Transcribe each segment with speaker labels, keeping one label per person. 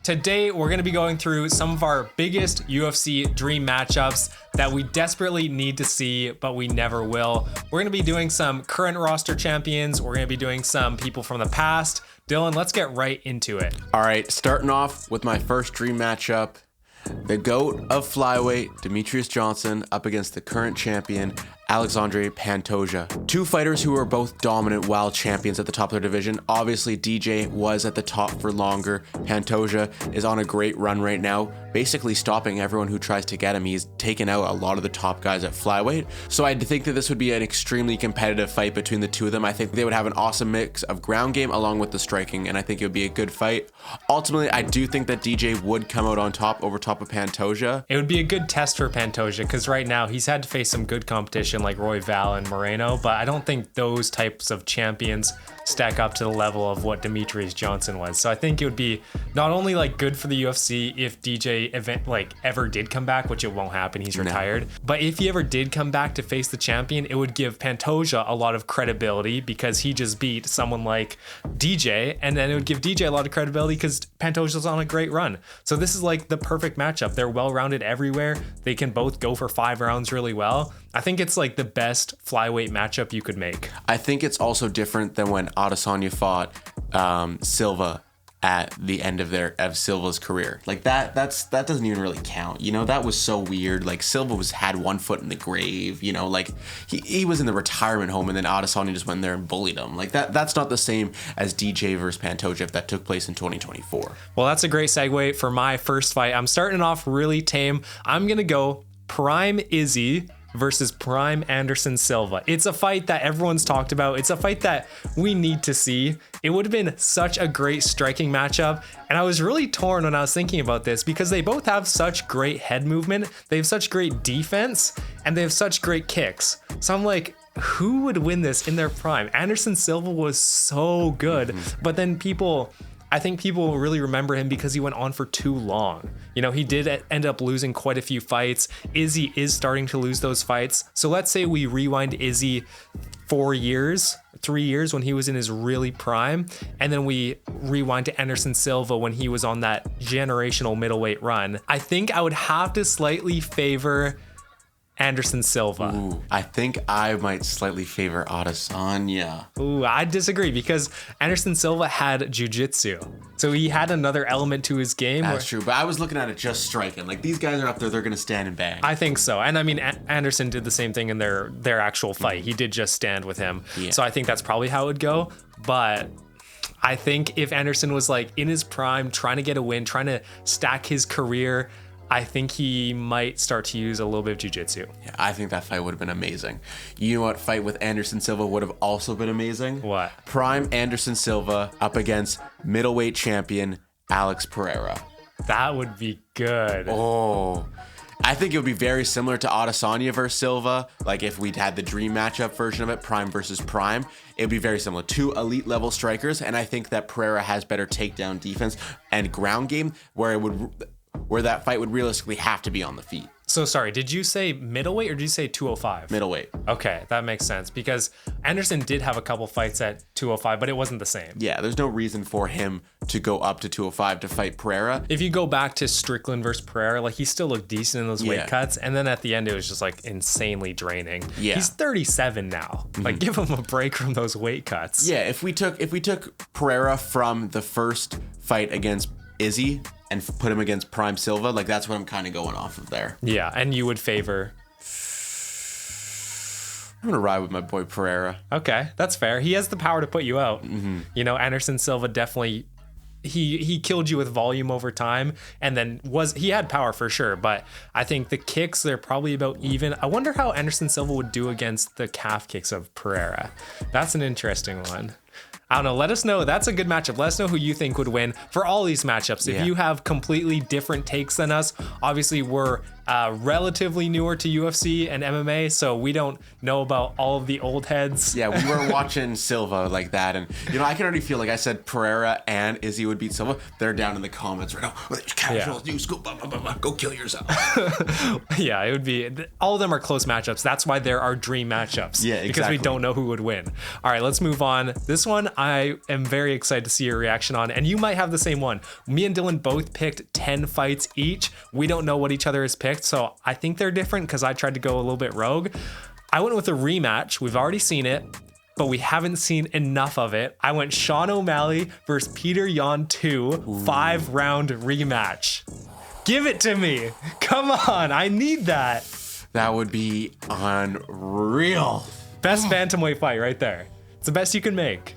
Speaker 1: Today, we're going to be going through some of our biggest UFC dream matchups that we desperately need to see, but we never will. We're going to be doing some current roster champions. We're going to be doing some people from the past. Dylan, let's get right into it.
Speaker 2: All right, starting off with my first dream matchup. The GOAT of flyweight, Demetrius Johnson, up against the current champion, Alexandre Pantoja. Two fighters who are both dominant while champions at the top of their division. Obviously, DJ was at the top for longer. Pantoja is on a great run right now, basically stopping everyone who tries to get him. He's taken out a lot of the top guys at flyweight. So I think that this would be an extremely competitive fight between the two of them. I think they would have an awesome mix of ground game along with the striking, and I think it would be a good fight. Ultimately, I do think that DJ would come out on top over top of Pantoja.
Speaker 1: It would be a good test for Pantoja because right now he's had to face some good competition like Roy Val and Moreno, but I don't think those types of champions stack up to the level of what Demetrius Johnson was. So I think it would be not only like good for the UFC if DJ ever did come back, which it won't happen, he's retired, but if he ever did come back to face the champion, it would give Pantoja a lot of credibility because he just beat someone like DJ, and then it would give DJ a lot of credibility because Pantoja's on a great run. So this is like the perfect matchup. They're well-rounded everywhere. They can both go for 5 rounds really well. I think it's like the best flyweight matchup you could make.
Speaker 2: I think it's also different than when Adesanya fought Silva at the end of Silva's career. Like that doesn't even really count. You know, that was so weird. Like Silva had one foot in the grave, you know, like he was in the retirement home and then Adesanya just went there and bullied him. Like that's not the same as DJ versus Pantoja if that took place in 2024.
Speaker 1: Well, that's a great segue for my first fight. I'm starting off really tame. I'm going to go Prime Izzy versus Prime Anderson Silva. It's a fight that everyone's talked about. It's a fight that we need to see. It would have been such a great striking matchup. And I was really torn when I was thinking about this because they both have such great head movement. They have such great defense and they have such great kicks. So I'm like, who would win this in their prime? Anderson Silva was so good, but then I think people will really remember him because he went on for too long. You know, he did end up losing quite a few fights. Izzy is starting to lose those fights. So let's say we rewind Izzy 3 years when he was in his really prime, and then we rewind to Anderson Silva when he was on that generational middleweight run. I think I would have to slightly favor Anderson Silva.
Speaker 2: Ooh, I think I might slightly favor Adesanya.
Speaker 1: Ooh, I disagree because Anderson Silva had jiu-jitsu. So he had another element to his game.
Speaker 2: That's true, but I was looking at it just striking. Like these guys are up there, they're going to stand and bang.
Speaker 1: I think so. And I mean, Anderson did the same thing in their actual fight. He did just stand with him. Yeah. So I think that's probably how it would go. But I think if Anderson was like in his prime, trying to get a win, trying to stack his career, I think he might start to use a little bit of jiu-jitsu.
Speaker 2: Yeah, I think that fight would have been amazing. You know what fight with Anderson Silva would have also been amazing?
Speaker 1: What?
Speaker 2: Prime Anderson Silva up against middleweight champion Alex Pereira.
Speaker 1: That would be good.
Speaker 2: Oh, I think it would be very similar to Adesanya versus Silva. Like if we'd had the dream matchup version of it, Prime versus Prime, it would be very similar. Two elite level strikers, and I think that Pereira has better takedown defense and ground game where that fight would realistically have to be on the feet.
Speaker 1: So sorry, did you say middleweight or did you say 205?
Speaker 2: Middleweight.
Speaker 1: Okay, that makes sense because Anderson did have a couple fights at 205, but it wasn't the same.
Speaker 2: Yeah, there's no reason for him to go up to 205 to fight Pereira.
Speaker 1: If you go back to Strickland versus Pereira, like he still looked decent in those weight cuts, and then at the end it was just like insanely draining. Yeah. He's 37 now. Like give him a break from those weight cuts.
Speaker 2: Yeah, if we took Pereira from the first fight against Izzy and put him against Prime Silva, like that's what I'm kind of going off of there.
Speaker 1: Yeah, and you would favor?
Speaker 2: I'm gonna ride with my boy Pereira.
Speaker 1: Okay, that's fair. He has the power to put you out. You know, Anderson Silva definitely, he killed you with volume over time, and then he had power for sure, but I think the kicks, they're probably about even. I wonder how Anderson Silva would do against the calf kicks of Pereira. That's an interesting one. I don't know. Let us know. That's a good matchup. Let us know who you think would win for all these matchups. If you have completely different takes than us, obviously we're relatively newer to UFC and MMA, so we don't know about all of the old heads.
Speaker 2: Yeah, we were watching Silva like that, and I can already feel like I said Pereira and Izzy would beat Silva. They're down in the comments right now. Casual news, go kill yourself.
Speaker 1: Yeah, it would be. All of them are close matchups. That's why there are dream matchups.
Speaker 2: Yeah, exactly.
Speaker 1: Because we don't know who would win. All right, let's move on. This one I am very excited to see your reaction on, and you might have the same one. Me and Dylan both picked 10 fights each. We don't know what each other has picked, so I think they're different because I tried to go a little bit rogue. I went with a rematch. We've already seen it, but we haven't seen enough of it. I went Sean O'Malley versus Peter Yan 2, 5-round rematch. Give it to me. Come on, I need that.
Speaker 2: That would be unreal.
Speaker 1: Best bantamweight fight right there. It's the best you can make.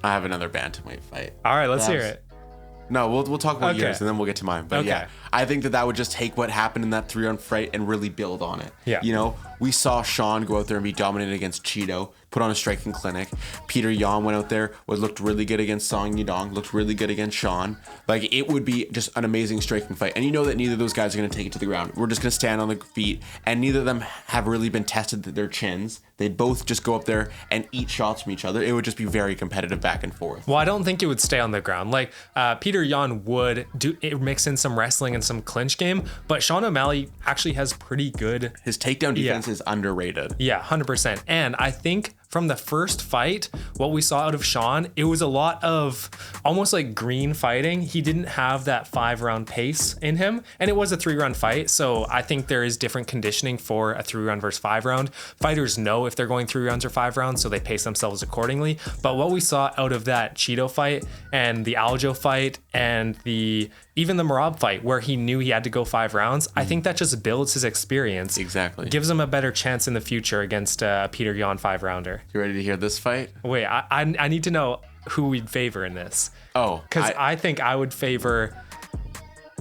Speaker 2: I have another bantamweight fight.
Speaker 1: All right, let's hear it.
Speaker 2: No, we'll talk about yours and then we'll get to mine. But yeah, I think that would just take what happened in that 3-round fight and really build on it.
Speaker 1: Yeah.
Speaker 2: We saw Sean go out there and be dominated against Cheeto, put on a striking clinic. Peter Yan went out there, looked really good against Song Yadong, looked really good against Sean. Like, it would be just an amazing striking fight. And you know that neither of those guys are going to take it to the ground. We're just going to stand on the feet. And neither of them have really been tested their chins. They'd both just go up there and eat shots from each other. It would just be very competitive back and forth.
Speaker 1: Well, I don't think it would stay on the ground. Like, Peter Yan would mix in some wrestling and some clinch game, but Sean O'Malley actually has pretty good...
Speaker 2: His takedown defense is underrated.
Speaker 1: Yeah, 100%. And I think from the first fight, what we saw out of Sean, it was a lot of almost like green fighting. He didn't have that 5-round pace in him, and it was a 3-round fight. So I think there is different conditioning for a 3-round versus 5-round. Fighters know if they're going 3 rounds or 5 rounds, so they pace themselves accordingly. But what we saw out of that Cheeto fight and the Aljo fight and even the Marab fight, where he knew he had to go 5 rounds, I think that just builds his experience.
Speaker 2: Exactly.
Speaker 1: Gives him a better chance in the future against Peter Yan 5-rounder.
Speaker 2: You ready to hear this fight?
Speaker 1: Wait, I need to know who we'd favor in this.
Speaker 2: Oh.
Speaker 1: Because I think I would favor...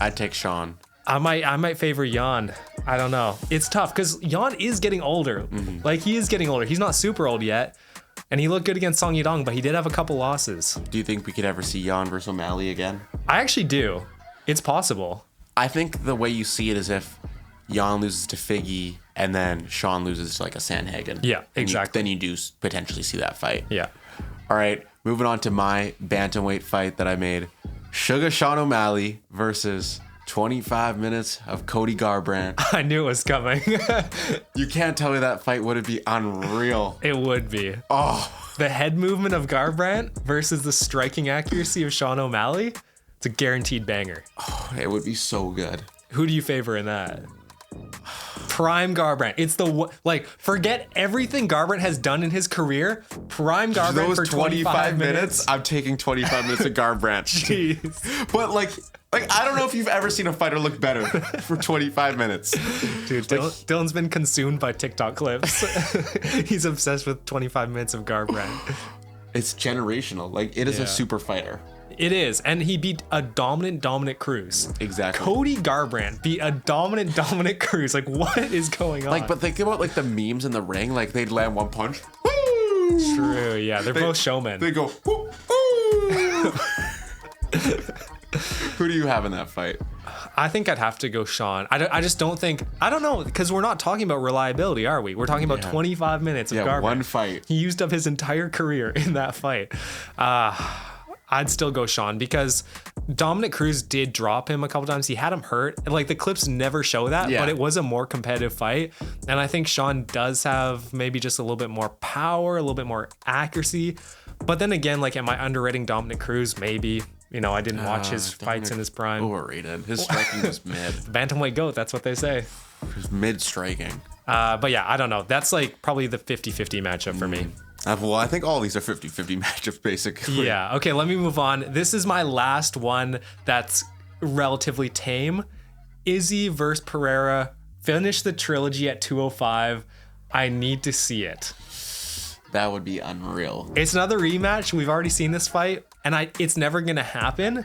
Speaker 2: I'd take Sean.
Speaker 1: I might favor Yan. I don't know. It's tough because Yan is getting older. Like, he is getting older. He's not super old yet. And he looked good against Song Yadong, but he did have a couple losses.
Speaker 2: Do you think we could ever see Yan versus O'Malley again?
Speaker 1: I actually do. It's possible.
Speaker 2: I think the way you see it is if Yan loses to Figgy and then Sean loses to like a Sandhagen.
Speaker 1: Yeah, exactly.
Speaker 2: Then you do potentially see that fight.
Speaker 1: Yeah.
Speaker 2: All right, moving on to my bantamweight fight that I made. Sugar Sean O'Malley versus 25 minutes of Cody Garbrandt.
Speaker 1: I knew it was coming.
Speaker 2: You can't tell me that fight wouldn't be unreal.
Speaker 1: It would be.
Speaker 2: Oh.
Speaker 1: The head movement of Garbrandt versus the striking accuracy of Sean O'Malley. It's a guaranteed banger.
Speaker 2: Oh, it would be so good.
Speaker 1: Who do you favor in that? Prime Garbrandt. It's forget everything Garbrandt has done in his career. Prime Garbrandt for 25 minutes.
Speaker 2: I'm taking 25 minutes of Garbrandt.
Speaker 1: Jeez.
Speaker 2: But like I don't know if you've ever seen a fighter look better for 25 minutes.
Speaker 1: Dude, Dylan's been consumed by TikTok clips. He's obsessed with 25 minutes of Garbrandt.
Speaker 2: It's generational. Like, it is a super fighter.
Speaker 1: It is, and he beat a dominant Cruz.
Speaker 2: Exactly.
Speaker 1: Cody Garbrandt beat a dominant Cruz. Like, what is going on?
Speaker 2: Like, but think about like the memes in the ring. Like, they'd land one punch. Woo!
Speaker 1: True. Yeah, they're both showmen.
Speaker 2: They go. Woo, woo. Who do you have in that fight?
Speaker 1: I think I'd have to go Sean. I just don't think. I don't know, because we're not talking about reliability, are we? We're talking about 25 minutes of Garbrandt.
Speaker 2: One fight.
Speaker 1: He used up his entire career in that fight. I'd still go Sean because Dominic Cruz did drop him a couple times. He had him hurt. Like, the clips never show that, but it was a more competitive fight. And I think Sean does have maybe just a little bit more power, a little bit more accuracy. But then again, like, am I underrating Dominic Cruz? Maybe. I didn't watch his fights in his prime.
Speaker 2: Overrated. His striking was mid.
Speaker 1: Bantamweight GOAT, that's what they say.
Speaker 2: His mid striking.
Speaker 1: But yeah, I don't know. That's like probably the 50-50 matchup for me.
Speaker 2: Well, I think all these are 50-50 matchups, basically.
Speaker 1: Yeah. Okay, let me move on. This is my last one that's relatively tame. Izzy versus Pereira. Finish the trilogy at 205. I need to see it.
Speaker 2: That would be unreal.
Speaker 1: It's another rematch. We've already seen this fight, and it's never gonna happen.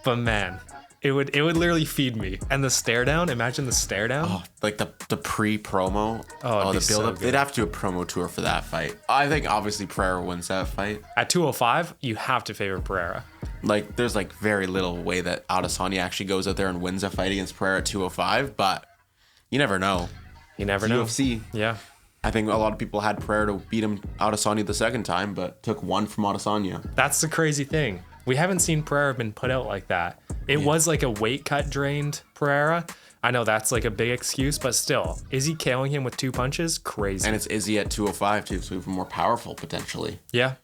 Speaker 1: But man, it would literally feed me. And the stare down. Imagine the stare down.
Speaker 2: Oh, like the pre-promo.
Speaker 1: Oh,
Speaker 2: the build up.
Speaker 1: So
Speaker 2: they'd have to do a promo tour for that fight. I think obviously Pereira wins that fight.
Speaker 1: At 205, you have to favor Pereira.
Speaker 2: Like, there's like very little way that Adesanya actually goes out there and wins a fight against Pereira at 205, but You never know.
Speaker 1: You never know.
Speaker 2: UFC.
Speaker 1: Yeah.
Speaker 2: I think a lot of people had Pereira to beat him Adesanya the second time, but took one from Adesanya.
Speaker 1: That's the crazy thing. We haven't seen Pereira been put out like that. It was like a weight cut drained Pereira. I know that's like a big excuse, but still, Izzy KOing him with 2 punches? Crazy.
Speaker 2: And it's Izzy at 205 too, so even more powerful potentially.
Speaker 1: Yeah.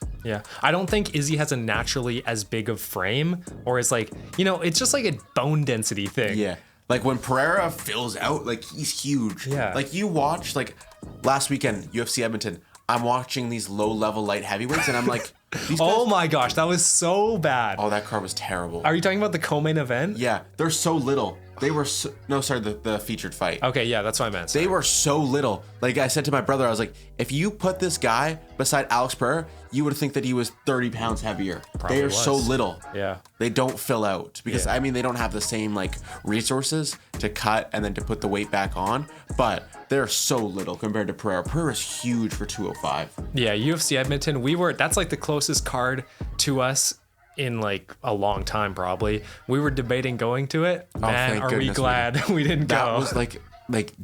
Speaker 1: I don't think Izzy has a naturally as big of frame, or is like, it's just like a bone density thing.
Speaker 2: Yeah. Like when Pereira fills out, like he's huge.
Speaker 1: Yeah.
Speaker 2: Like you watch, like last weekend, UFC Edmonton, I'm watching these low level light heavyweights and I'm like, these guys,
Speaker 1: Oh my gosh, that was so bad.
Speaker 2: oh, that card was terrible.
Speaker 1: Are you talking about the co-main event?
Speaker 2: Yeah, they're so little. They were the featured fight.
Speaker 1: Okay, yeah, that's what I meant.
Speaker 2: They were so little. Like I said to my brother, I was like, if you put this guy beside Alex Pereira, you would think that he was 30 pounds heavier.
Speaker 1: Probably
Speaker 2: they are
Speaker 1: was.
Speaker 2: so little.
Speaker 1: Yeah.
Speaker 2: They don't fill out because
Speaker 1: Yeah.
Speaker 2: I mean they don't have the same like resources to cut and then to put the weight back on, but they're so little compared to Pereira. Pereira's huge for 205.
Speaker 1: Yeah, UFC Edmonton, that's like the closest card to us in like a long time probably. We were debating going to it. Man,
Speaker 2: thank
Speaker 1: are we
Speaker 2: goodness
Speaker 1: glad we didn't
Speaker 2: That
Speaker 1: go.
Speaker 2: was like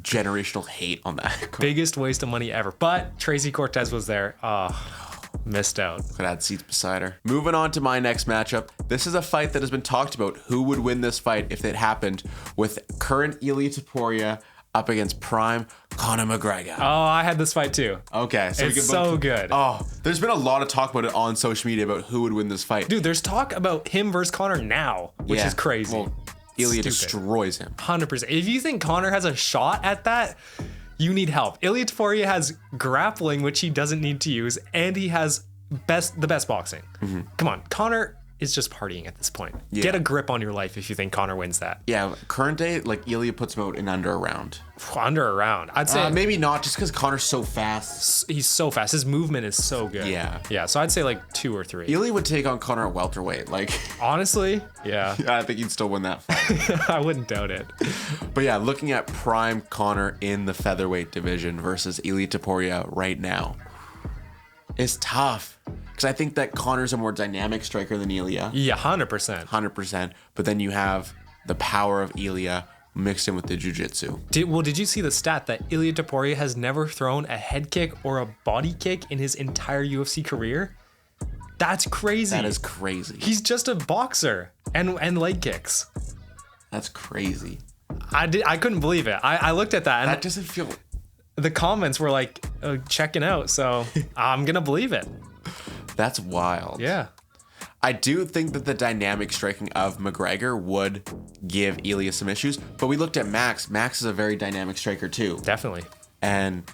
Speaker 2: generational hate on that.
Speaker 1: Biggest waste of money ever. But Tracy Cortez was there. Missed out.
Speaker 2: Could add seats beside her. Moving on to my next matchup. This is a fight that has been talked about. Who would win this fight if it happened, with current Ilia Topuria up against prime Conor McGregor?
Speaker 1: Oh, I had this fight too.
Speaker 2: Okay, so
Speaker 1: It's so good.
Speaker 2: Oh, there's been a lot of talk about it on social media about who would win this fight.
Speaker 1: Dude, there's talk about him versus Conor now, which
Speaker 2: Yeah.
Speaker 1: is crazy.
Speaker 2: Well, Ilia
Speaker 1: Stupid.
Speaker 2: destroys him.
Speaker 1: 100%. If you think Conor has a shot at that, you need help. Ilia Topuria has grappling, which he doesn't need to use, and he has the best boxing. Come on, Conor is just partying at this point.
Speaker 2: Yeah.
Speaker 1: Get a grip on your life if you think Conor wins that.
Speaker 2: Yeah, current day, like Ilia puts him out in under a round.
Speaker 1: Under a round. I'd say
Speaker 2: Maybe not, just because Conor's so fast.
Speaker 1: he's so fast. His movement is so good.
Speaker 2: Yeah.
Speaker 1: Yeah, so I'd say like 2 or 3.
Speaker 2: Ilia would take on Conor at welterweight. Like,
Speaker 1: Honestly, yeah.
Speaker 2: I think he'd still win that fight.
Speaker 1: I wouldn't doubt it.
Speaker 2: But yeah, looking at prime Conor in the featherweight division versus Ilia Topuria right now is tough. Because I think that Conor's a more dynamic striker than Ilia.
Speaker 1: Yeah, 100%.
Speaker 2: 100%. But then you have the power of Ilia mixed in with the jiu-jitsu.
Speaker 1: Did you see the stat that Ilia Topuria has never thrown a head kick or a body kick in his entire UFC career? That's crazy.
Speaker 2: That is crazy.
Speaker 1: He's just a boxer and leg kicks.
Speaker 2: That's crazy.
Speaker 1: I couldn't believe it. I looked at that and
Speaker 2: That doesn't feel...
Speaker 1: the comments were like checking out, so I'm gonna believe it.
Speaker 2: That's wild.
Speaker 1: Yeah.
Speaker 2: I do think that the dynamic striking of McGregor would give Ilia some issues, but we looked at Max. Max is a very dynamic striker too.
Speaker 1: Definitely.
Speaker 2: And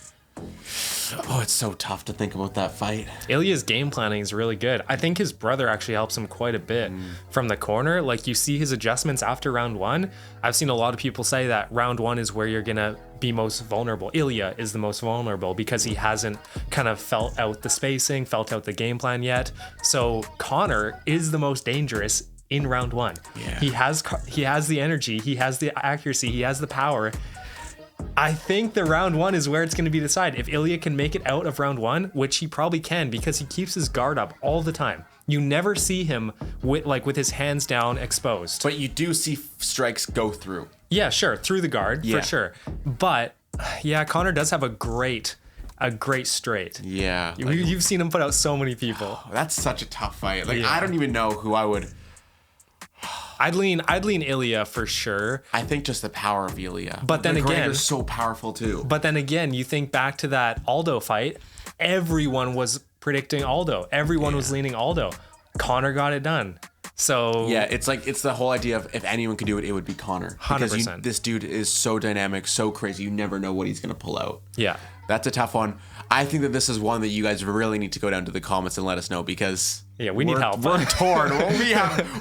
Speaker 2: it's so tough to think about that fight.
Speaker 1: Ilya's game planning is really good. I think his brother actually helps him quite a bit from the corner. Like you see his adjustments after round 1. I've seen a lot of people say that round 1 is where you're gonna be most vulnerable. Ilya is the most vulnerable because he hasn't kind of felt out the spacing, felt out the game plan yet. So Conor is the most dangerous in round 1.
Speaker 2: Yeah.
Speaker 1: He has the energy, he has the accuracy, he has the power. I think the round 1 is where it's going to be decided. If Ilya can make it out of round 1, which he probably can because he keeps his guard up all the time. You never see him with his hands down exposed.
Speaker 2: But you do see strikes go through.
Speaker 1: Yeah, sure, through the guard
Speaker 2: Yeah.
Speaker 1: for sure. But yeah, Conor does have a great straight.
Speaker 2: Yeah.
Speaker 1: You've seen him put out so many people.
Speaker 2: That's such a tough fight. Like,
Speaker 1: Yeah.
Speaker 2: I don't even know who I would...
Speaker 1: I'd lean Ilya for sure.
Speaker 2: I think just the power of Ilya.
Speaker 1: But then again-
Speaker 2: McGregor's so powerful too.
Speaker 1: But then again, you think back to that Aldo fight, everyone was predicting Aldo. Everyone was leaning Aldo. Conor got it done. So
Speaker 2: Yeah, it's the whole idea of if anyone could do it, it would be Conor. Because
Speaker 1: 100%.
Speaker 2: this dude is so dynamic, so crazy. You never know what he's going to pull out.
Speaker 1: yeah.
Speaker 2: That's a tough one. I think that this is one that you guys really need to go down to the comments and let us know because
Speaker 1: Yeah, we need help.
Speaker 2: We're torn.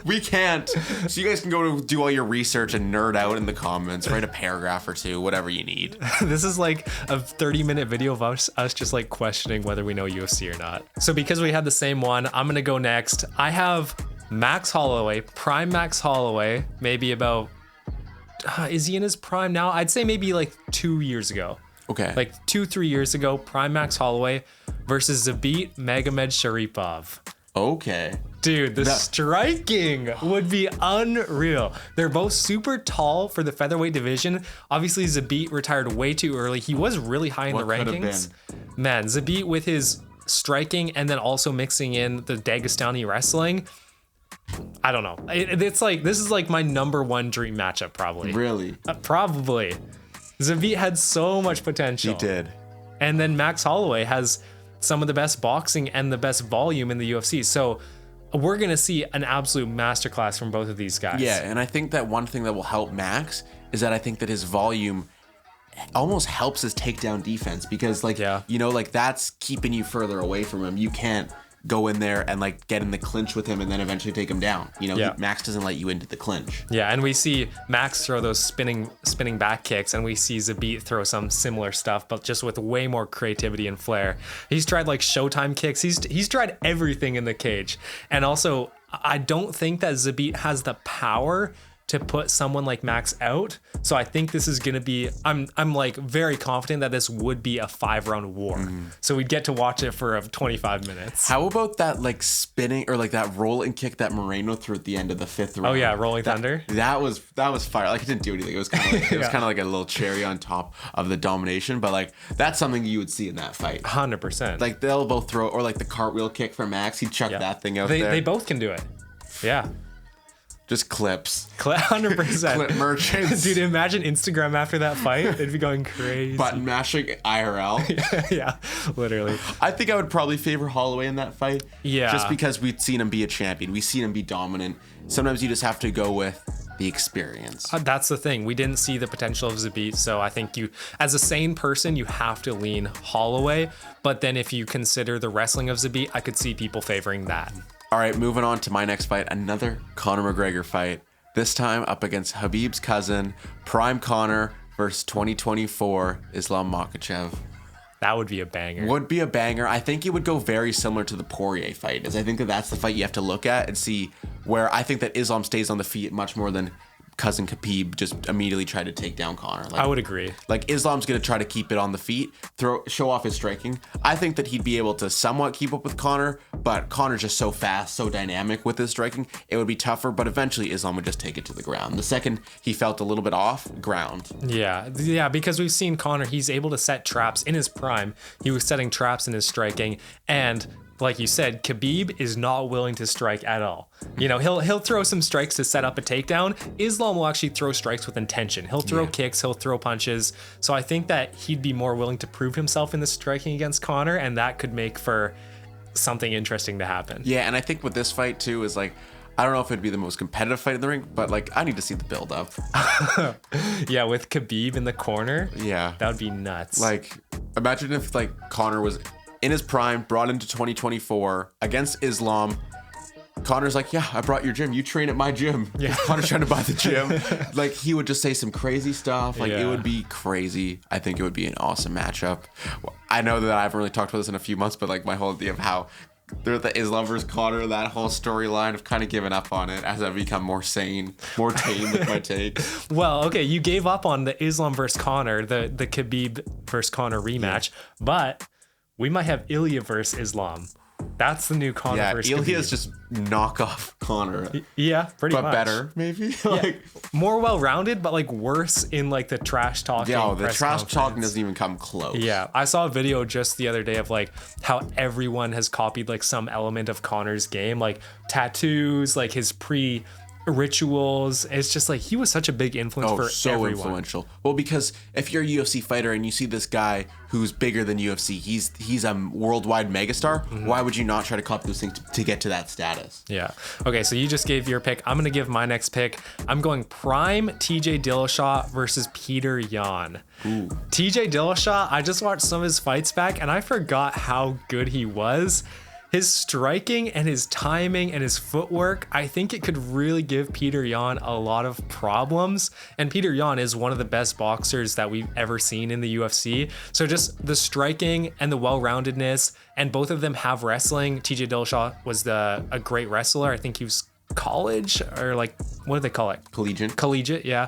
Speaker 2: We can't. So you guys can go to do all your research and nerd out in the comments. Write a paragraph or two, whatever you need.
Speaker 1: This is like a 30-minute video of us just like questioning whether we know UFC or not. So because we had the same one, I'm going to go next. I have Max Holloway, prime Max Holloway, maybe about, is he in his prime now? I'd say maybe like 2 years ago.
Speaker 2: Okay.
Speaker 1: Like 2-3 years ago, prime Max Holloway versus Zabit Magomed Sharipov.
Speaker 2: Okay.
Speaker 1: Dude, the striking would be unreal. They're both super tall for the featherweight division. Obviously, Zabit retired way too early. He was really high in the rankings. Man, Zabit with his striking and then also mixing in the Dagestani wrestling. I don't know. It's like, this is like my number one dream matchup, probably.
Speaker 2: Really?
Speaker 1: Probably. Zabit had so much potential.
Speaker 2: He did.
Speaker 1: And then Max Holloway has some of the best boxing and the best volume in the UFC. So we're going to see an absolute masterclass from both of these guys.
Speaker 2: Yeah, and I think that one thing that will help Max is that I think that his volume almost helps his takedown defense because, like, you know, like that's keeping you further away from him. You can't go in there and like get in the clinch with him and then eventually take him down. You know, Max doesn't let you into the clinch.
Speaker 1: Yeah, and we see Max throw those spinning back kicks, and we see Zabit throw some similar stuff, but just with way more creativity and flair. He's tried like Showtime kicks. He's tried everything in the cage. And also, I don't think that Zabit has the power to put someone like Max out. So I think this is gonna be, I'm like very confident that this would be a 5-round war. So we'd get to watch it for 25 minutes.
Speaker 2: How about that like spinning or like that rolling kick that Moreno threw at the end of the 5th round?
Speaker 1: Oh yeah, Rolling Thunder.
Speaker 2: That was fire. Like it didn't do anything. It was kind of like, it was kind of like a little cherry on top of the domination. But like that's something you would see in that fight.
Speaker 1: 100%.
Speaker 2: Like they'll both throw, or like the cartwheel kick for Max. He'd chuck that thing out there.
Speaker 1: They both can do it. Yeah.
Speaker 2: Just clips.
Speaker 1: 100%.
Speaker 2: Clip merchants.
Speaker 1: Dude, imagine Instagram after that fight. It'd be going crazy.
Speaker 2: Button mashing IRL.
Speaker 1: Yeah, literally.
Speaker 2: I think I would probably favor Holloway in that fight.
Speaker 1: Yeah.
Speaker 2: Just because we've seen him be a champion. We've seen him be dominant. Sometimes you just have to go with the experience.
Speaker 1: That's the thing. We didn't see the potential of Zabit. So I think you, as a sane person, you have to lean Holloway. But then if you consider the wrestling of Zabit, I could see people favoring that.
Speaker 2: All right, moving on to my next fight, another Conor McGregor fight. This time up against Khabib's cousin, Prime Conor versus 2024 Islam Makhachev.
Speaker 1: That would be a banger.
Speaker 2: Would be a banger. I think it would go very similar to the Poirier fight, as I think that that's the fight you have to look at and see where I think that Islam stays on the feet much more than cousin Khabib just immediately tried to take down Conor. Like,
Speaker 1: I would agree.
Speaker 2: Like Islam's gonna try to keep it on the feet, show off his striking. I think that he'd be able to somewhat keep up with Conor, but Conor's just so fast, so dynamic with his striking. It would be tougher, but eventually Islam would just take it to the ground. The second he felt a little bit off, ground.
Speaker 1: Yeah, because we've seen Conor, he's able to set traps in his prime. He was setting traps in his striking, and like you said, Khabib is not willing to strike at all. You know, he'll throw some strikes to set up a takedown. Islam will actually throw strikes with intention. He'll throw kicks, he'll throw punches. So I think that he'd be more willing to prove himself in the striking against Conor, and that could make for something interesting to happen.
Speaker 2: Yeah, and I think with this fight too is like, I don't know if it'd be the most competitive fight in the ring, but like I need to see the build up.
Speaker 1: Yeah, with Khabib in the corner.
Speaker 2: Yeah.
Speaker 1: That would be nuts.
Speaker 2: Like, imagine if like Conor was in his prime, brought into 2024 against Islam. Conor's like, yeah, I brought your gym. You train at my gym. Yeah. Conor's trying to buy the gym. Like, he would just say some crazy stuff. Like, it would be crazy. I think it would be an awesome matchup. I know that I haven't really talked about this in a few months, but like my whole idea of how the Islam versus Conor, that whole storyline, I've kind of given up on it as I've become more sane, more tame with my take.
Speaker 1: Well, okay, you gave up on the Islam versus Conor, the Khabib versus Conor rematch, but we might have Ilya versus Islam. That's the new Conor versus Khabib.
Speaker 2: Ilya's just knockoff Conor.
Speaker 1: Yeah, pretty much.
Speaker 2: But better, maybe?
Speaker 1: Like, more well-rounded, but like worse in like the trash talking.
Speaker 2: Yeah, the trash talking doesn't even come close.
Speaker 1: Yeah, I saw a video just the other day of like how everyone has copied like some element of Conor's game, like tattoos, like his rituals. It's just like he was such a big influence for
Speaker 2: so
Speaker 1: everyone.
Speaker 2: Influential. Well, because if you're a UFC fighter and you see this guy who's bigger than UFC, he's a worldwide megastar. Why would you not try to copy those things to get to that status?
Speaker 1: Yeah. Okay, so you just gave your pick. I'm gonna give my next pick. I'm going prime TJ Dillashaw versus Peter Yan.
Speaker 2: Ooh.
Speaker 1: TJ Dillashaw, I just watched some of his fights back and I forgot how good he was. His striking and his timing and his footwork, I think it could really give Peter Yan a lot of problems. And Peter Yan is one of the best boxers that we've ever seen in the UFC. So just the striking and the well-roundedness, and both of them have wrestling. TJ Dillashaw was a great wrestler. I think he was college, or like, what do they call it? Collegiate, yeah.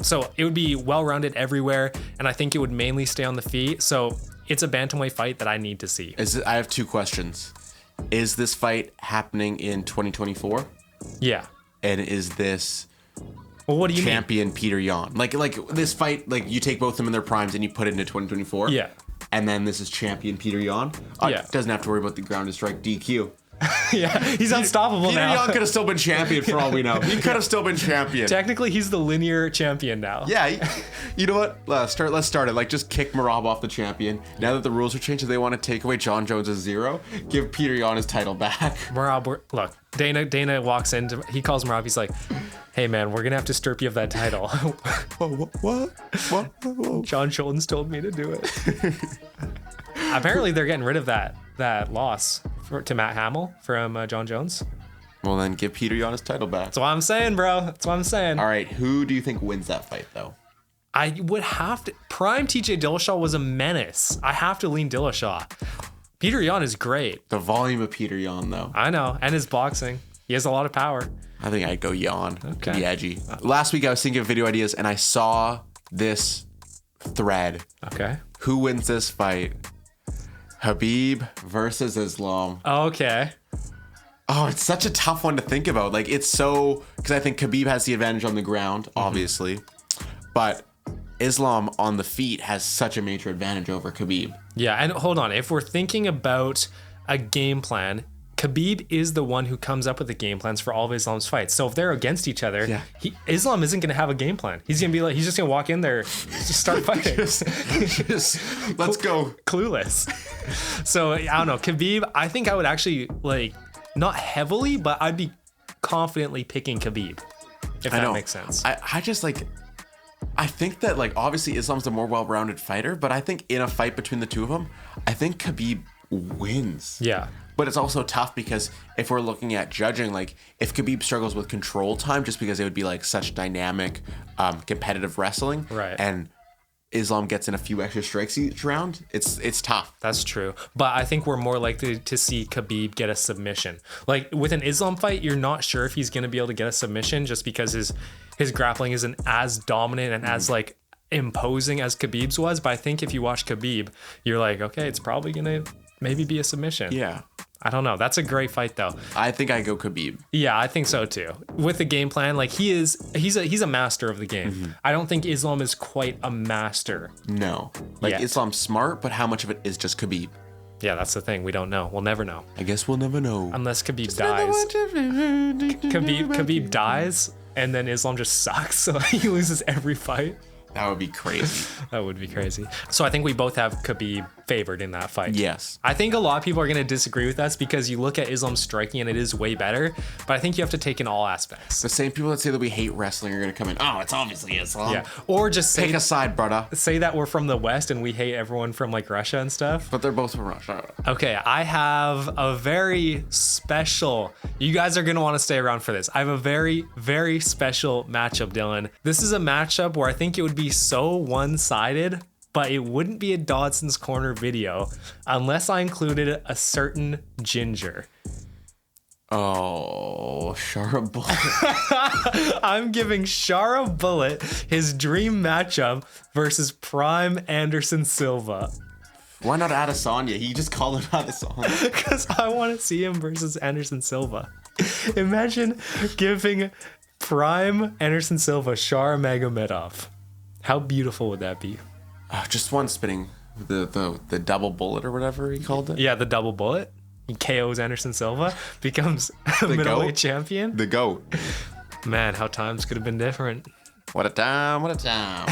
Speaker 1: So it would be well-rounded everywhere, and I think it would mainly stay on the feet. So it's a bantamweight fight that I need to see.
Speaker 2: I have two questions. Is this fight happening in 2024?
Speaker 1: Yeah.
Speaker 2: And is this
Speaker 1: Well, what do you
Speaker 2: champion Peter Yan? Like this fight, like you take both of them in their primes and you put it into 2024?
Speaker 1: Yeah.
Speaker 2: And then this is champion Peter Yan?
Speaker 1: Yeah.
Speaker 2: Doesn't have to worry about the ground to strike DQ.
Speaker 1: Yeah, he's unstoppable
Speaker 2: Peter
Speaker 1: now.
Speaker 2: Yan could have still been champion for all we know. He could have still been champion.
Speaker 1: Technically, he's the linear champion now.
Speaker 2: Yeah, you know what? Let's start it. Like, just kick Marab off the champion. Now that the rules are changed, they want to take away John Jones' 0. Give Peter Yan his title back.
Speaker 1: Marab, look, Dana walks in. He calls Marab. He's like, "Hey man, we're gonna have to strip you of that title."
Speaker 2: What?
Speaker 1: John Jones told me to do it. Apparently, they're getting rid of that loss to Matt Hamill from John Jones.
Speaker 2: Well, then give Peter Yan his title back.
Speaker 1: That's what I'm saying, bro. That's what I'm saying.
Speaker 2: All right, who do you think wins that fight, though?
Speaker 1: I would have to. Prime TJ Dillashaw was a menace. I have to lean Dillashaw. Peter Yan is great.
Speaker 2: The volume of Peter Yan, though.
Speaker 1: I know, and his boxing. He has a lot of power.
Speaker 2: I think I'd go Yan.
Speaker 1: Okay.
Speaker 2: To be edgy. Last week, I was thinking of video ideas, and I saw this thread.
Speaker 1: Okay.
Speaker 2: Who wins this fight? Habib versus Islam.
Speaker 1: Okay.
Speaker 2: Oh, it's such a tough one to think about. Like, it's so... Because I think Khabib has the advantage on the ground, obviously. But Islam on the feet has such a major advantage over Khabib.
Speaker 1: Yeah, and hold on. If we're thinking about a game plan, Khabib is the one who comes up with the game plans for all of Islam's fights. So if they're against each other, Islam isn't going to have a game plan. He's going to be like, he's just going to walk in there, just start fighting.
Speaker 2: Let's go.
Speaker 1: Clueless. So I don't know. Khabib, I think I would actually like, not heavily, but I'd be confidently picking Khabib. If that makes sense.
Speaker 2: I just like, I think that like, obviously Islam's the more well-rounded fighter, but I think in a fight between the two of them, I think Khabib wins.
Speaker 1: Yeah.
Speaker 2: But it's also tough because if we're looking at judging, like if Khabib struggles with control time, just because it would be like such dynamic, competitive wrestling,
Speaker 1: right?
Speaker 2: And Islam gets in a few extra strikes each round, it's tough.
Speaker 1: That's true. But I think we're more likely to see Khabib get a submission. Like with an Islam fight, you're not sure if he's going to be able to get a submission just because his grappling isn't as dominant and as like imposing as Khabib's was. But I think if you watch Khabib, you're like, okay, it's probably going to maybe be a submission.
Speaker 2: Yeah.
Speaker 1: I don't know. That's a great fight though.
Speaker 2: I think I go Khabib.
Speaker 1: Yeah, I think so too. With the game plan, like he's a master of the game. Mm-hmm. I don't think Islam is quite a master.
Speaker 2: No. Like
Speaker 1: yet.
Speaker 2: Islam's smart, but how much of it is just Khabib?
Speaker 1: Yeah, that's the thing. We don't know. We'll never know.
Speaker 2: I guess we'll never know.
Speaker 1: Unless Khabib dies. Khabib dies and then Islam just sucks. So he loses every fight.
Speaker 2: That would be crazy.
Speaker 1: That would be crazy. So I think we both have Khabib favored in that fight.
Speaker 2: Yes.
Speaker 1: I think a lot of people are going to disagree with us because you look at Islam's striking and it is way better, but I think you have to take in all aspects.
Speaker 2: The same people that say that we hate wrestling are going to come in, oh, it's obviously Islam.
Speaker 1: Yeah. Or just
Speaker 2: take a side, brother.
Speaker 1: Say that we're from the West and we hate everyone from like Russia and stuff.
Speaker 2: But they're both from Russia.
Speaker 1: Okay, I have a very special, you guys are going to want to stay around for this. I have a very, very special matchup, Dylan. This is a matchup where I think it would be so one-sided, but it wouldn't be a Dodson's Corner video unless I included a certain ginger.
Speaker 2: Oh, Shara Bullet.
Speaker 1: I'm giving Shara Bullet his dream matchup versus Prime Anderson Silva.
Speaker 2: Why not Adesanya? He just called him Adesanya.
Speaker 1: Because I want to see him versus Anderson Silva. Imagine giving Prime Anderson Silva Shara Magomedov. How beautiful would that be?
Speaker 2: Just one spinning, the double bullet or whatever he called it.
Speaker 1: Yeah, the double bullet. He KOs Anderson Silva, becomes a middleweight champion.
Speaker 2: The GOAT.
Speaker 1: Man, how times could have been different.
Speaker 2: What a time, what a time.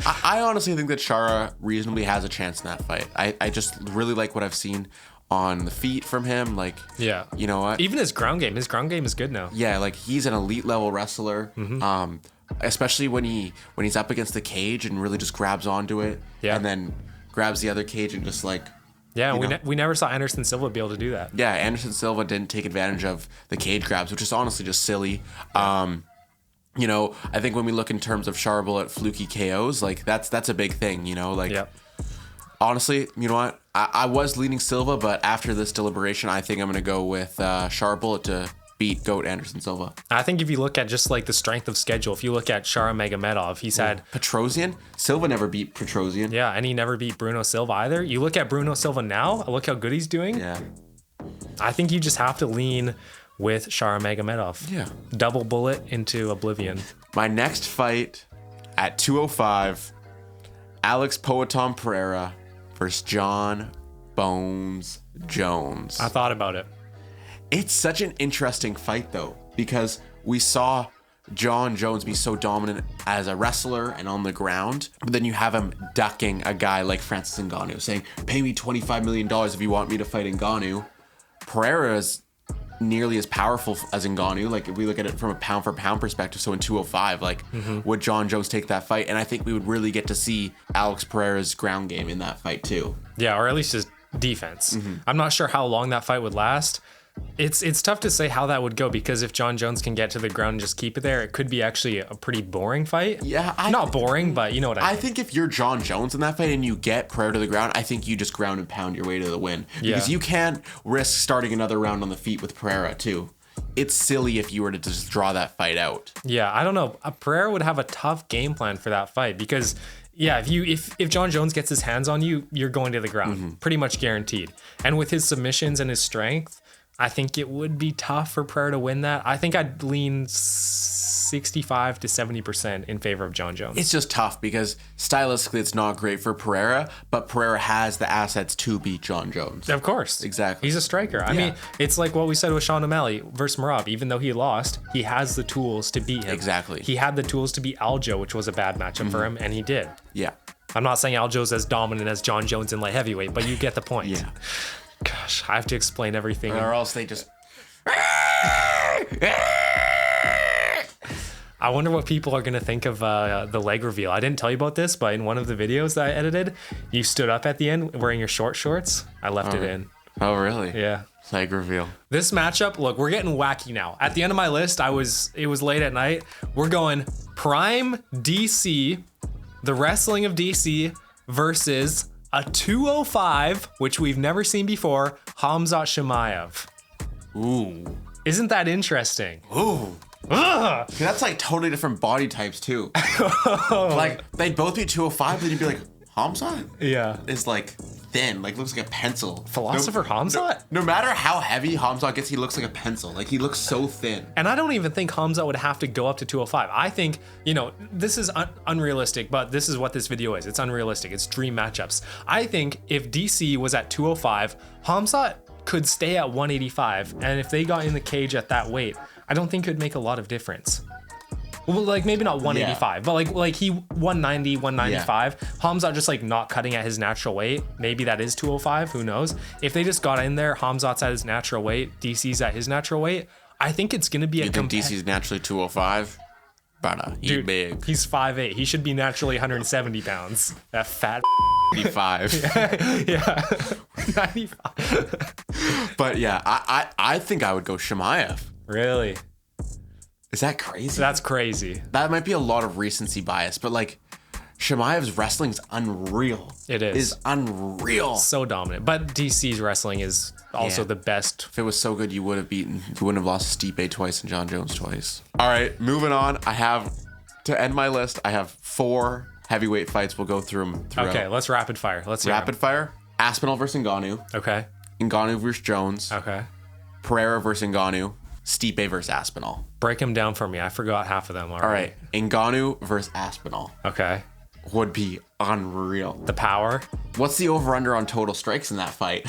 Speaker 2: I honestly think that Shara reasonably has a chance in that fight. I just really like what I've seen on the feet from him. Like,
Speaker 1: yeah,
Speaker 2: you know what?
Speaker 1: Even his ground game is good now.
Speaker 2: Yeah, like he's an elite level wrestler. Mm-hmm. Especially when he's up against the cage and really just grabs onto it, and then grabs the other cage and just like,
Speaker 1: yeah, we never saw Anderson Silva be able to do that.
Speaker 2: Yeah, Anderson Silva didn't take advantage of the cage grabs, which is honestly just silly. You know, I think when we look in terms of Shara Bullet fluky KOs, like that's a big thing. You know, like honestly, you know what? I was leaning Silva, but after this deliberation, I think I'm gonna go with Shara Bullet to beat GOAT Anderson Silva.
Speaker 1: I think if you look at just like the strength of schedule, if you look at Shara Magomedov, he's had
Speaker 2: Petrosian. Silva never beat Petrosian.
Speaker 1: Yeah, and he never beat Bruno Silva either. You look at Bruno Silva now, look how good he's doing.
Speaker 2: Yeah.
Speaker 1: I think you just have to lean with Sharamagomedov.
Speaker 2: Yeah.
Speaker 1: Double bullet into oblivion.
Speaker 2: My next fight at 205, Alex Poatan Pereira versus John Bones Jones.
Speaker 1: I thought about it.
Speaker 2: It's such an interesting fight, though, because we saw John Jones be so dominant as a wrestler and on the ground, but then you have him ducking a guy like Francis Ngannou, saying, pay me $25 million if you want me to fight Ngannou. Pereira is nearly as powerful as Ngannou. Like, if we look at it from a pound for pound perspective, so in 205, like, would John Jones take that fight? And I think we would really get to see Alex Pereira's ground game in that fight, too.
Speaker 1: Yeah, or at least his defense. I'm not sure how long that fight would last. It's tough to say how that would go, because if John Jones can get to the ground and just keep it there, it could be actually a pretty boring fight.
Speaker 2: Yeah,
Speaker 1: not boring, but you know what I mean.
Speaker 2: I think if you're John Jones in that fight and you get Pereira to the ground, I think you just ground and pound your way to the win. Because you can't risk starting another round on the feet with Pereira too. It's silly if you were to just draw that fight out.
Speaker 1: Yeah, I don't know. Pereira would have a tough game plan for that fight, because yeah, if John Jones gets his hands on you, you're going to the ground, pretty much guaranteed. And with his submissions and his strength, I think it would be tough for Pereira to win that. I think I'd lean 65 to 70% in favor of John Jones.
Speaker 2: It's just tough because stylistically it's not great for Pereira, but Pereira has the assets to beat John Jones.
Speaker 1: Of course.
Speaker 2: Exactly.
Speaker 1: He's a striker. I mean, it's like what we said with Sean O'Malley versus Merab. Even though he lost, he has the tools to beat him.
Speaker 2: Exactly.
Speaker 1: He had the tools to beat Aljo, which was a bad matchup for him, and he did.
Speaker 2: Yeah.
Speaker 1: I'm not saying Aljo's as dominant as John Jones in light heavyweight, but you get the point.
Speaker 2: Yeah.
Speaker 1: Gosh, I have to explain everything.
Speaker 2: Or else they just...
Speaker 1: I wonder what people are going to think of the leg reveal. I didn't tell you about this, but in one of the videos that I edited, you stood up at the end wearing your short shorts. I left it in.
Speaker 2: Oh, really?
Speaker 1: Yeah.
Speaker 2: Leg reveal.
Speaker 1: This matchup, look, we're getting wacky now. At the end of my list, it was late at night. We're going Prime DC, the wrestling of DC versus a 205, which we've never seen before, Khamzat Chimaev.
Speaker 2: Ooh.
Speaker 1: Isn't that interesting?
Speaker 2: Ooh.
Speaker 1: Ugh.
Speaker 2: That's like totally different body types too. Like they'd both be 205, but then you'd be like, Khamzat?
Speaker 1: Yeah.
Speaker 2: Is like thin, like looks like a pencil.
Speaker 1: Philosopher Khamzat?
Speaker 2: No matter how heavy Khamzat gets, he looks like a pencil. Like he looks so thin.
Speaker 1: And I don't even think Khamzat would have to go up to 205. I think, this is unrealistic, but this is what this video is. It's unrealistic. It's dream matchups. I think if DC was at 205, Khamzat could stay at 185. And if they got in the cage at that weight, I don't think it would make a lot of difference. Well, like maybe not 185, but like he 190, 195. Yeah. Khamzat just like not cutting at his natural weight. Maybe that is 205. Who knows? If they just got in there, Khamzat's at his natural weight, DC's at his natural weight. I think it's gonna be
Speaker 2: you think DC's naturally 205? Brother, he's big.
Speaker 1: He's 5'8". He should be naturally 170 pounds. That fat.
Speaker 2: 95.
Speaker 1: Yeah. 95.
Speaker 2: But yeah, I think I would go Chimaev.
Speaker 1: Really?
Speaker 2: Is that crazy?
Speaker 1: That's crazy.
Speaker 2: That might be a lot of recency bias, but like Chimaev's wrestling is unreal.
Speaker 1: It is.
Speaker 2: Is unreal.
Speaker 1: So dominant. But DC's wrestling is also the best.
Speaker 2: If it was so good, you wouldn't have lost Stipe twice and John Jones twice. All right, moving on. To end my list, I have 4 heavyweight fights. We'll go through them throughout.
Speaker 1: Okay, let's rapid fire. Let's hear
Speaker 2: rapid fire. Aspinall versus Ngannou.
Speaker 1: Okay.
Speaker 2: Ngannou versus Jones.
Speaker 1: Okay.
Speaker 2: Pereira versus Ngannou. Stipe versus Aspinall.
Speaker 1: Break them down for me. I forgot half of them already.
Speaker 2: All right. Ngannou versus Aspinall.
Speaker 1: Okay.
Speaker 2: Would be unreal.
Speaker 1: The power.
Speaker 2: What's the over-under on total strikes in that fight?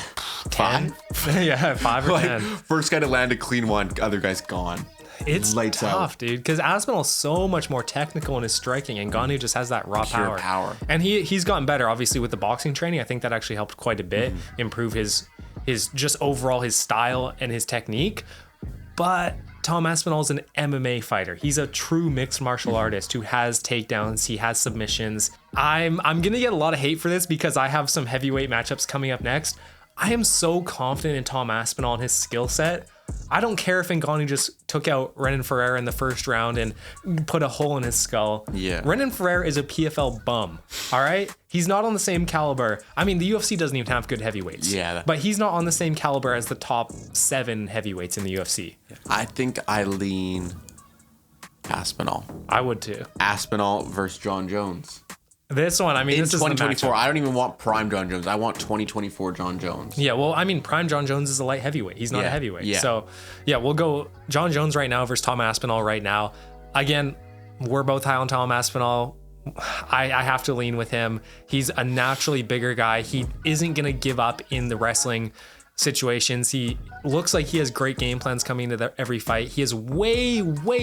Speaker 1: 10? 5? Yeah, 5 or 10.
Speaker 2: First guy to land a clean one, other guy's gone.
Speaker 1: It's
Speaker 2: lights
Speaker 1: tough,
Speaker 2: out.
Speaker 1: dude, because Aspinall's so much more technical in his striking, and Ngannou just has that raw
Speaker 2: Pure power.
Speaker 1: And he's gotten better, obviously, with the boxing training. I think that actually helped quite a bit, improve his just overall his style and his technique. But Tom Aspinall is an MMA fighter. He's a true mixed martial artist who has takedowns. He has submissions. I'm gonna get a lot of hate for this because I have some heavyweight matchups coming up next. I am so confident in Tom Aspinall and his skill set. I don't care if Ngannou just took out Renan Ferreira in the first round and put a hole in his skull.
Speaker 2: Yeah.
Speaker 1: Renan Ferreira is a PFL bum, all right? He's not on the same caliber. I mean, the UFC doesn't even have good heavyweights.
Speaker 2: Yeah.
Speaker 1: But he's not on the same caliber as the top 7 heavyweights in the UFC.
Speaker 2: I think I lean Aspinall.
Speaker 1: I would too.
Speaker 2: Aspinall versus John Jones.
Speaker 1: This one, I mean,
Speaker 2: In
Speaker 1: this is the
Speaker 2: 2024,
Speaker 1: matchup.
Speaker 2: I don't even want prime John Jones. I want 2024 John Jones.
Speaker 1: Yeah, well, I mean, prime John Jones is a light heavyweight. He's not a heavyweight.
Speaker 2: Yeah.
Speaker 1: So, yeah, we'll go John Jones right now versus Tom Aspinall right now. Again, we're both high on Tom Aspinall. I have to lean with him. He's a naturally bigger guy. He isn't going to give up in the wrestling situations. He looks like he has great game plans coming into every fight. He has way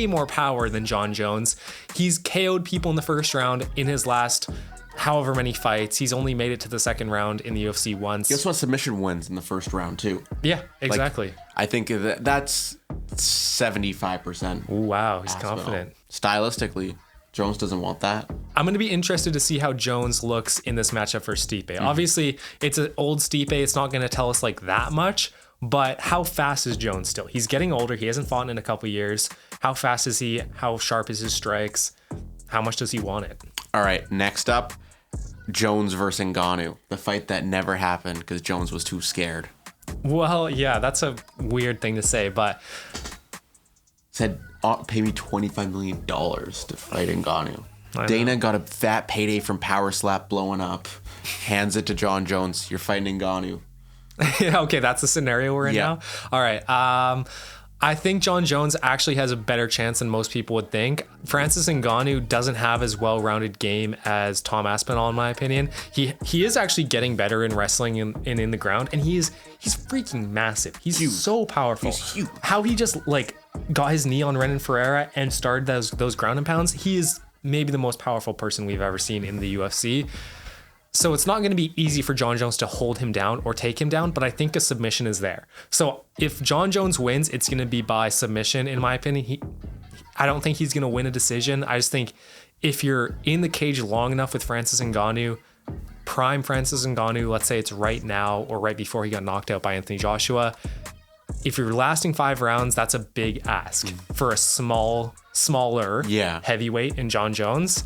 Speaker 1: more power than John Jones. He's KO'd people in the first round in his last however many fights. He's only made it to the second round in the UFC once.
Speaker 2: Guess what? Submission wins in the first round too.
Speaker 1: Yeah, exactly.
Speaker 2: I think that's 75%.
Speaker 1: Ooh, wow, he's confident.
Speaker 2: Stylistically, Jones doesn't want that.
Speaker 1: I'm going to be interested to see how Jones looks in this matchup for Stipe. Obviously, it's an old Stipe. It's not going to tell us like that much, but how fast is Jones still? He's getting older. He hasn't fought in a couple years. How fast is he? How sharp is his strikes? How much does he want it?
Speaker 2: All right, next up, Jones versus Ngannou. The fight that never happened because Jones was too scared.
Speaker 1: Well, yeah, that's a weird thing to say, but
Speaker 2: Said, pay me $25 million to fight Ngannou. Dana got a fat payday from Power Slap blowing up. Hands it to John Jones. You're fighting Ngannou.
Speaker 1: okay, that's the scenario we're in now. All right. I think John Jones actually has a better chance than most people would think. Francis Ngannou doesn't have as well-rounded game as Tom Aspinall, in my opinion. He is actually getting better in wrestling and in the ground, and he's freaking massive. He's huge. So powerful.
Speaker 2: He's huge.
Speaker 1: How he just like got his knee on Renan Ferreira and started those ground and pounds. He is maybe the most powerful person we've ever seen in the UFC. So it's not going to be easy for John Jones to hold him down or take him down, but I think a submission is there. So if John Jones wins, it's going to be by submission, in my opinion. I don't think he's going to win a decision. I just think if you're in the cage long enough with Francis Ngannou, prime Francis Ngannou, let's say it's right now or right before he got knocked out by Anthony Joshua, if you're lasting 5 rounds, that's a big ask for a smaller heavyweight in John Jones.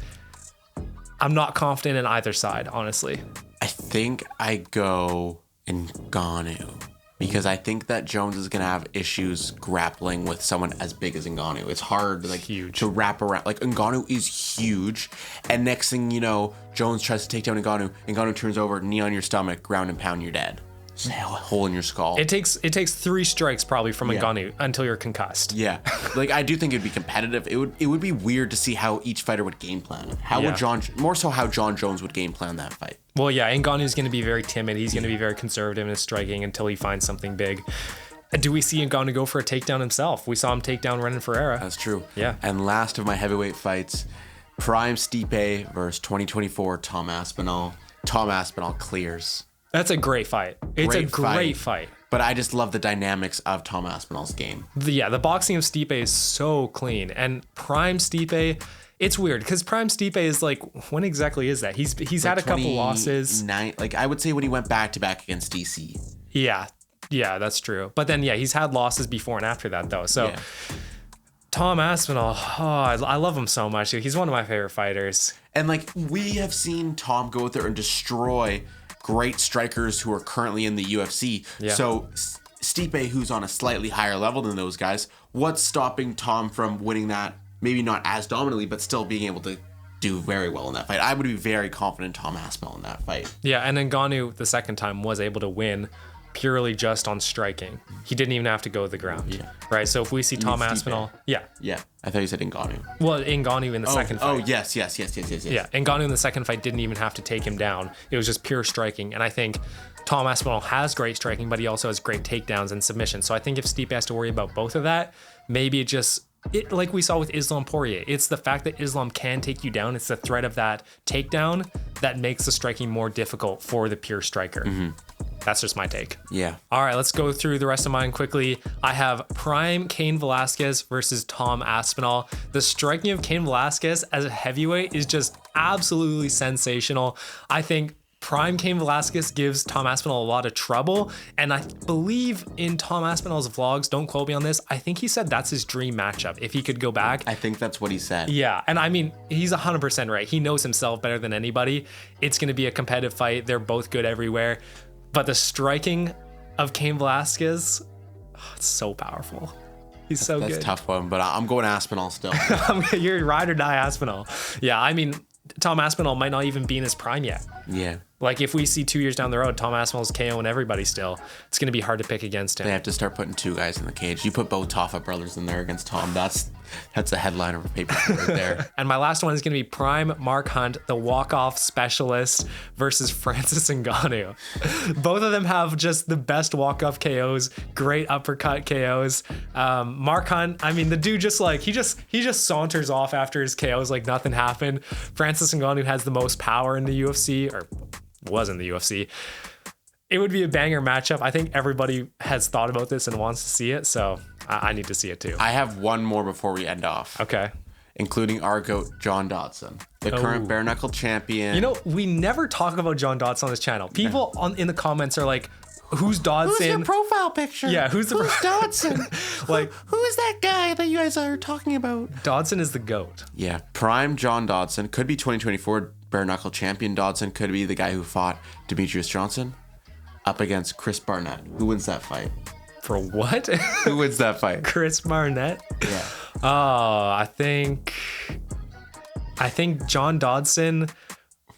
Speaker 1: I'm not confident in either side, honestly.
Speaker 2: I think I go Ngannou because I think that Jones is going to have issues grappling with someone as big as Ngannou. It's hard to wrap around. Like, Ngannou is huge. And next thing you know, Jones tries to take down Ngannou. Ngannou turns over, knee on your stomach, ground and pound, you're dead. Just a hole in your skull.
Speaker 1: It takes 3 strikes probably from Ngannou until you're concussed.
Speaker 2: Yeah. Like, I do think it'd be competitive. It would be weird to see how each fighter would game plan. How John Jones would game plan that fight.
Speaker 1: Well, yeah, Ngannou's going to be very timid. He's going to be very conservative in his striking until he finds something big. Do we see Ngannou go for a takedown himself? We saw him take down Renan Ferreira.
Speaker 2: That's true.
Speaker 1: Yeah.
Speaker 2: And last of my heavyweight fights, prime Stipe versus 2024 Tom Aspinall. Tom Aspinall clears.
Speaker 1: That's a great fight. It's a great fight.
Speaker 2: But I just love the dynamics of Tom Aspinall's game.
Speaker 1: The boxing of Stipe is so clean. And prime Stipe, it's weird because prime Stipe is like, when exactly is that? He's had a couple losses.
Speaker 2: Like, I would say when he went back-to-back against DC.
Speaker 1: Yeah, that's true. But then, he's had losses before and after that, though. So Tom Aspinall, I love him so much. He's one of my favorite fighters.
Speaker 2: And, like, we have seen Tom go out there and destroy great strikers who are currently in the UFC. Yeah. So Stipe, who's on a slightly higher level than those guys, what's stopping Tom from winning that? Maybe not as dominantly, but still being able to do very well in that fight. I would be very confident in Tom Aspinall in that fight. Yeah, and Ngannou the second time was able to win purely just on striking. He didn't even have to go to the ground. Yeah. Right? So if we see Tom Aspinall... Yeah. I thought you said Ngannou. Well, Ngannou in the second fight. Oh, yes. Yeah, Ngannou in the second fight didn't even have to take him down. It was just pure striking. And I think Tom Aspinall has great striking, but he also has great takedowns and submissions. So I think if Stipe has to worry about both of that, maybe like we saw with Islam Poirier, it's the fact that Islam can take you down. It's the threat of that takedown that makes the striking more difficult for the pure striker. Mm-hmm. That's just my take. Yeah. All right, let's go through the rest of mine quickly. I have prime Cain Velasquez versus Tom Aspinall. The striking of Cain Velasquez as a heavyweight is just absolutely sensational. I think prime Cain Velasquez gives Tom Aspinall a lot of trouble. And I believe in Tom Aspinall's vlogs, don't quote me on this, I think he said that's his dream matchup if he could go back. I think that's what he said. Yeah. And I mean, he's 100% right. He knows himself better than anybody. It's going to be a competitive fight. They're both good everywhere. But the striking of Cain Velasquez, it's so powerful. He's so good. That's a tough one, but I'm going Aspinall still. You're ride or die Aspinall. Yeah, I mean,
Speaker 1: Tom Aspinall might not even be in his prime yet.
Speaker 2: Yeah.
Speaker 1: Like if we see 2 years down the road, Tom Aspinall's KOing everybody still, it's going to be hard to pick against him.
Speaker 2: They have to start putting 2 guys in the cage. You put both Toffa brothers in there against Tom. That's a headline of a paper right there.
Speaker 1: And my last one is going to be prime Mark Hunt, the walk-off specialist versus Francis Ngannou. Both of them have just the best walk-off KOs, great uppercut KOs. Mark Hunt, I mean, the dude just like, he just saunters off after his KOs like nothing happened. Francis Ngannou has the most power in the UFC, or was in the UFC. It would be a banger matchup. I think everybody has thought about this and wants to see it, so I need to see it too.
Speaker 2: I have one more before we end off.
Speaker 1: Okay.
Speaker 2: Including our GOAT, John Dodson, the current bare knuckle champion.
Speaker 1: You know, we never talk about John Dodson on this channel. People in the comments are like, who's Dodson?
Speaker 2: Who's your profile picture?
Speaker 1: Yeah, who's
Speaker 2: Dodson?
Speaker 1: Like,
Speaker 2: who is that guy that you guys are talking about?
Speaker 1: Dodson is the GOAT.
Speaker 2: Yeah. Prime John Dodson. Could be 2024 bare knuckle champion Dodson. Could be the guy who fought Demetrius Johnson up against Chris Barnett. Who wins that fight?
Speaker 1: For what?
Speaker 2: Who wins that fight?
Speaker 1: Chris Barnett?
Speaker 2: Yeah.
Speaker 1: Oh, I think John Dodson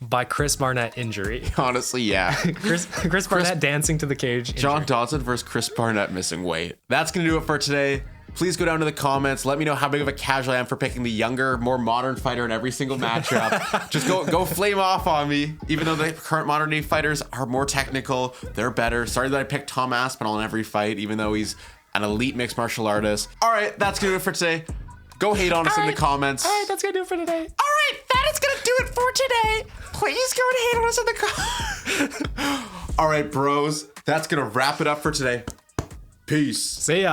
Speaker 1: by Chris Barnett injury.
Speaker 2: Honestly, yeah.
Speaker 1: Chris Barnett dancing to the cage injury.
Speaker 2: John Dodson versus Chris Barnett missing weight. That's going to do it for today. Please go down to the comments. Let me know how big of a casual I am for picking the younger, more modern fighter in every single matchup. Just go flame off on me. Even though the current modern day fighters are more technical, they're better. Sorry that I picked Tom Aspinall in every fight, even though he's an elite mixed martial artist. All right, that's going to do it for today. Go hate on us in the comments.
Speaker 1: All right, that's going to do it for today.
Speaker 2: All right, that is going to do it for today. Please go and hate on us in the comments. All right, bros, that's going to wrap it up for today. Peace.
Speaker 1: See ya.